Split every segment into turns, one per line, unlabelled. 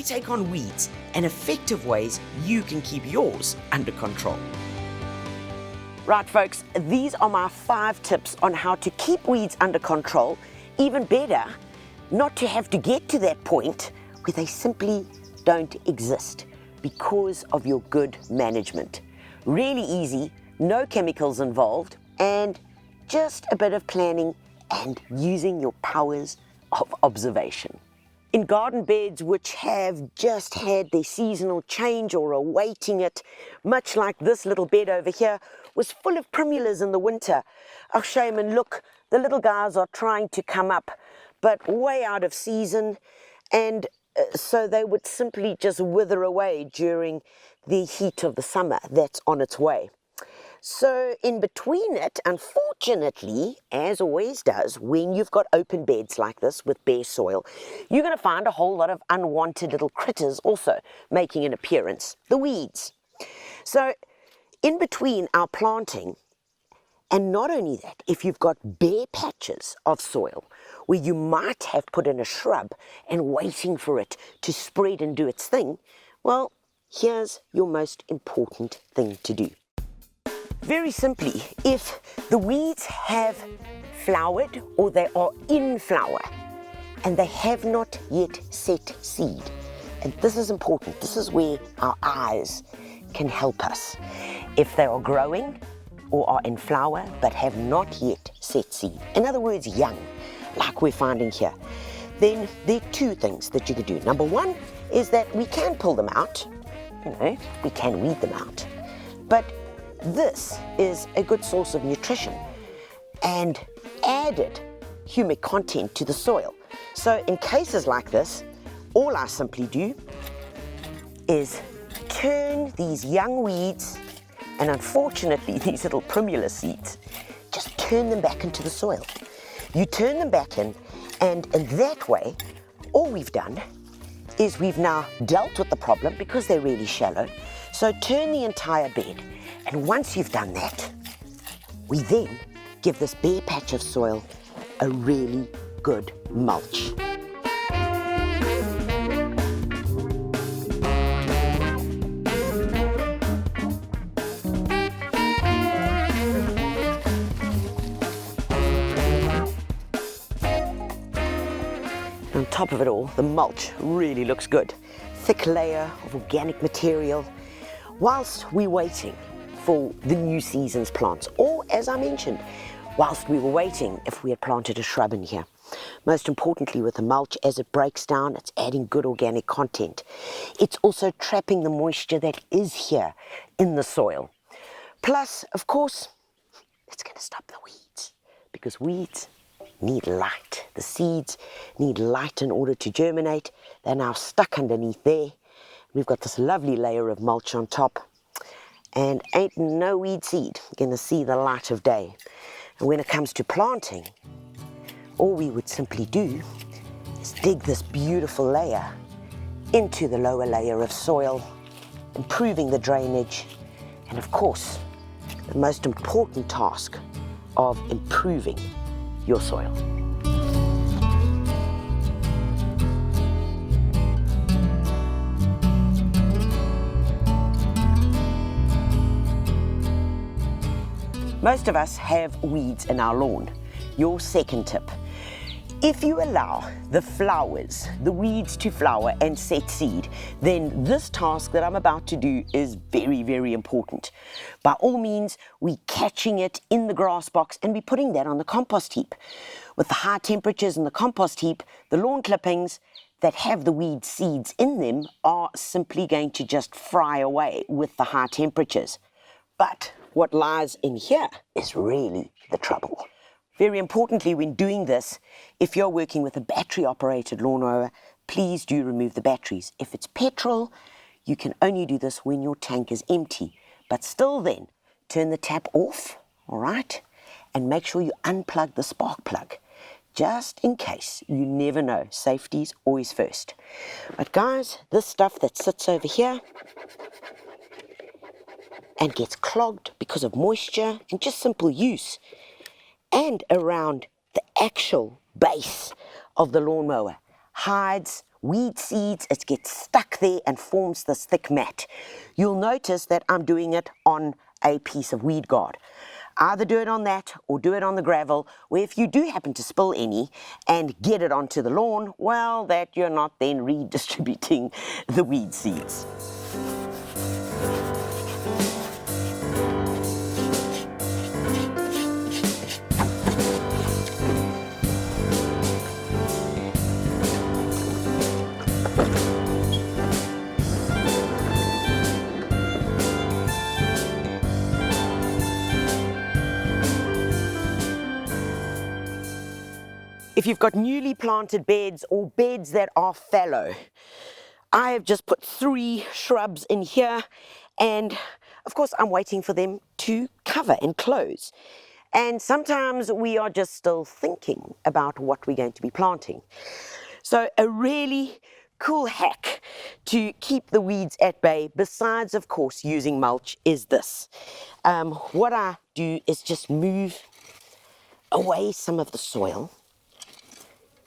we take on weeds and effective ways you can keep yours under control. Right, folks, these are my 5 tips on how to keep weeds under control. Even better, not to have to get to that point where they simply don't exist because of your good management. Really easy, no chemicals involved, and just a bit of planning and using your powers of observation. In garden beds which have just had their seasonal change or are awaiting it, much like this little bed over here, was full of primulas in the winter. Oh, shame, and look, the little guys are trying to come up, but way out of season, and so they would simply just wither away during the heat of the summer that's on its way. So in between it, unfortunately, as always does, when you've got open beds like this with bare soil, you're going to find a whole lot of unwanted little critters also making an appearance, the weeds. So in between our planting, and not only that, if you've got bare patches of soil where you might have put in a shrub and waiting for it to spread and do its thing, well, here's your most important thing to do. Very simply, if the weeds have flowered or they are in flower and they have not yet set seed, and this is important, this is where our eyes can help us. If they are growing or are in flower but have not yet set seed, in other words, young, like we're finding here, then there are 2 things that you can do. Number 1 is that we can pull them out, we can weed them out, but this is a good source of nutrition and added humic content to the soil. So in cases like this, all I simply do is turn these young weeds, and unfortunately these little primula seeds, just turn them back into the soil. You turn them back in, and in that way, all we've done is we've now dealt with the problem because they're really shallow. So turn the entire bed, and once you've done that, we then give this bare patch of soil a really good mulch. On top of it all, the mulch really looks good. Thick layer of organic material, whilst we're waiting for the new season's plants, or as I mentioned, whilst we were waiting if we had planted a shrub in here. Most importantly with the mulch, as it breaks down, it's adding good organic content. It's also trapping the moisture that is here in the soil. Plus, of course, it's going to stop the weeds, because weeds need light. The seeds need light in order to germinate. They're now stuck underneath there. We've got this lovely layer of mulch on top, and ain't no weed seed going to see the light of day. And when it comes to planting, all we would simply do is dig this beautiful layer into the lower layer of soil, improving the drainage, and of course, the most important task of improving your soil. Most of us have weeds in our lawn. Your second tip: if you allow the flowers, the weeds to flower and set seed, then this task that I'm about to do is very, very important. By all means, we're catching it in the grass box and we're putting that on the compost heap. With the high temperatures in the compost heap, the lawn clippings that have the weed seeds in them are simply going to just fry away with the high temperatures. But what lies in here is really the trouble. Very importantly, when doing this, if you're working with a battery-operated lawnmower, please do remove the batteries. If it's petrol, you can only do this when your tank is empty. But still then, turn the tap off, all right? And make sure you unplug the spark plug, just in case. You never know. Safety's always first. But guys, this stuff that sits over here and gets clogged because of moisture and just simple use, and around the actual base of the lawnmower, hides weed seeds, it gets stuck there and forms this thick mat. You'll notice that I'm doing it on a piece of weed guard. Either do it on that or do it on the gravel, where if you do happen to spill any and get it onto the lawn, well, that you're not then redistributing the weed seeds. If you've got newly planted beds or beds that are fallow, I have just put 3 shrubs in here, and of course I'm waiting for them to cover and close. And sometimes we are just still thinking about what we're going to be planting. So a really cool hack to keep the weeds at bay, besides of course using mulch, is this. What I do is just move away some of the soil.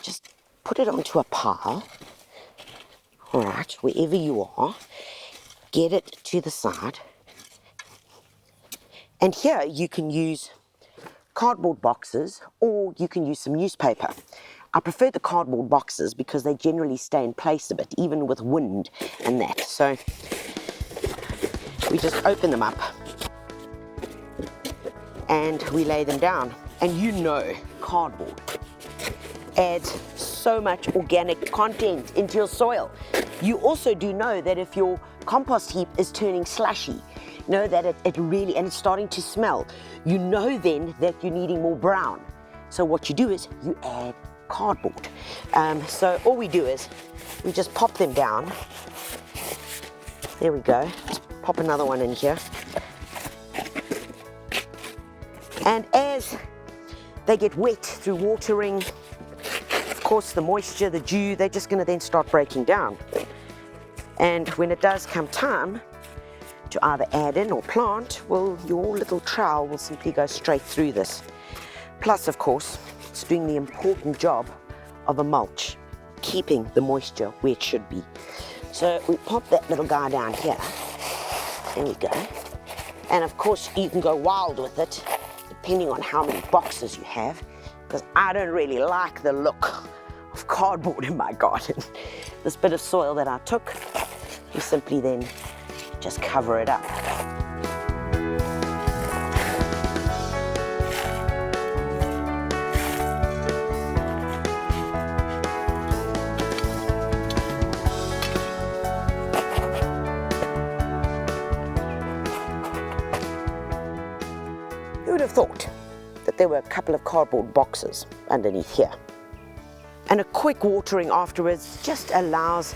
Just put it onto a pile, all right, wherever you are, get it to the side. And here you can use cardboard boxes or you can use some newspaper. I prefer the cardboard boxes because they generally stay in place a bit, even with wind and that. So we just open them up and we lay them down. And you know, cardboard adds so much organic content into your soil. You also do know that if your compost heap is turning slushy, know that it really, and it's starting to smell, you know then that you're needing more brown. So what you do is you add cardboard. So all we do is we just pop them down. There we go. Let's pop another one in here. And as they get wet through watering, of course the moisture, the dew, they're just going to then start breaking down. And when it does come time to either add in or plant, well, your little trowel will simply go straight through this. Plus, of course, it's doing the important job of a mulch, keeping the moisture where it should be. So we pop that little guy down here. There we go. And of course, you can go wild with it, depending on how many boxes you have, because I don't really like the look of cardboard in my garden. This bit of soil that I took, you simply then just cover it up. Who would have thought that there were a couple of cardboard boxes underneath here? And a quick watering afterwards just allows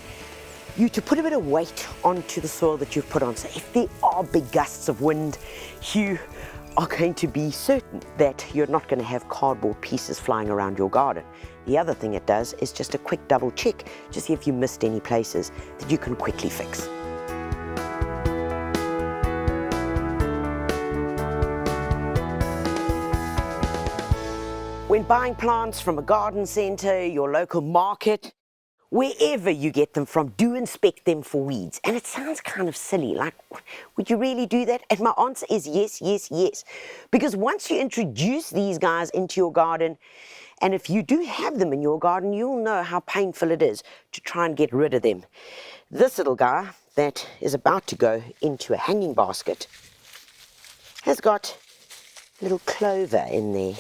you to put a bit of weight onto the soil that you've put on. So if there are big gusts of wind, you are going to be certain that you're not going to have cardboard pieces flying around your garden. The other thing it does is just a quick double check to see if you missed any places that you can quickly fix. When buying plants from a garden centre, your local market, wherever you get them from, do inspect them for weeds. And it sounds kind of silly, like, would you really do that? And my answer is yes, yes, yes. Because once you introduce these guys into your garden, and if you do have them in your garden, you'll know how painful it is to try and get rid of them. This little guy that is about to go into a hanging basket has got a little clover in there.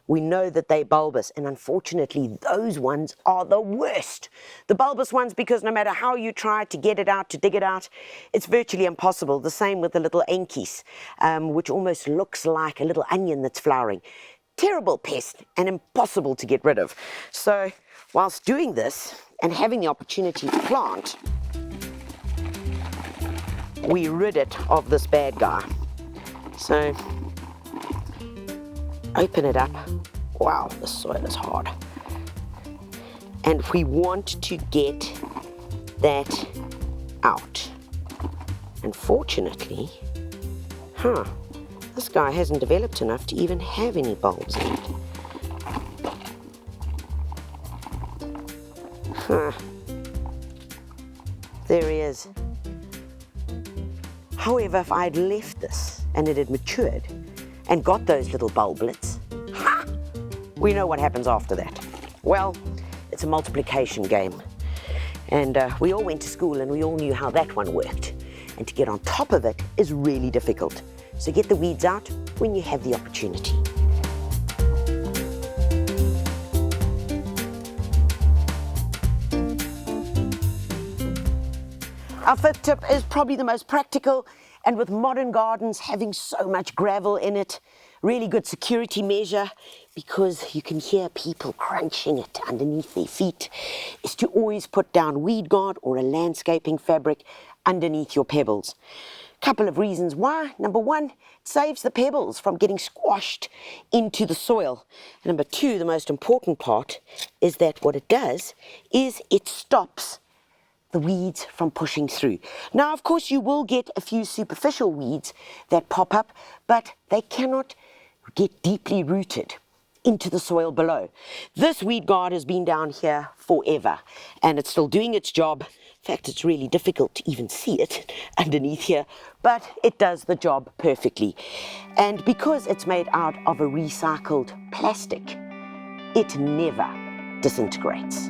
We know that they're bulbous, and unfortunately those ones are the worst. The bulbous ones, because no matter how you try to get it out, to dig it out, it's virtually impossible. The same with the little enkies, which almost looks like a little onion that's flowering. Terrible pest and impossible to get rid of. So whilst doing this and having the opportunity to plant, we rid it of this bad guy. So open it up. Wow, the soil is hard. And we want to get that out. Unfortunately, this guy hasn't developed enough to even have any bulbs in it. There he is. However, if I'd left this and it had matured and got those little bulblets, ha! We know what happens after that. Well, it's a multiplication game. And we all went to school and we all knew how that one worked. And to get on top of it is really difficult. So get the weeds out when you have the opportunity. Our fifth tip is probably the most practical, and with modern gardens having so much gravel in it, really good security measure, because you can hear people crunching it underneath their feet, is to always put down weed guard or a landscaping fabric underneath your pebbles. Couple of reasons why. Number one, it saves the pebbles from getting squashed into the soil. And number two, the most important part, is that what it does is it stops the weeds from pushing through. Now, of course, you will get a few superficial weeds that pop up, but they cannot get deeply rooted into the soil below. This weed guard has been down here forever, and it's still doing its job. In fact, it's really difficult to even see it underneath here, but it does the job perfectly. And because it's made out of a recycled plastic, it never disintegrates.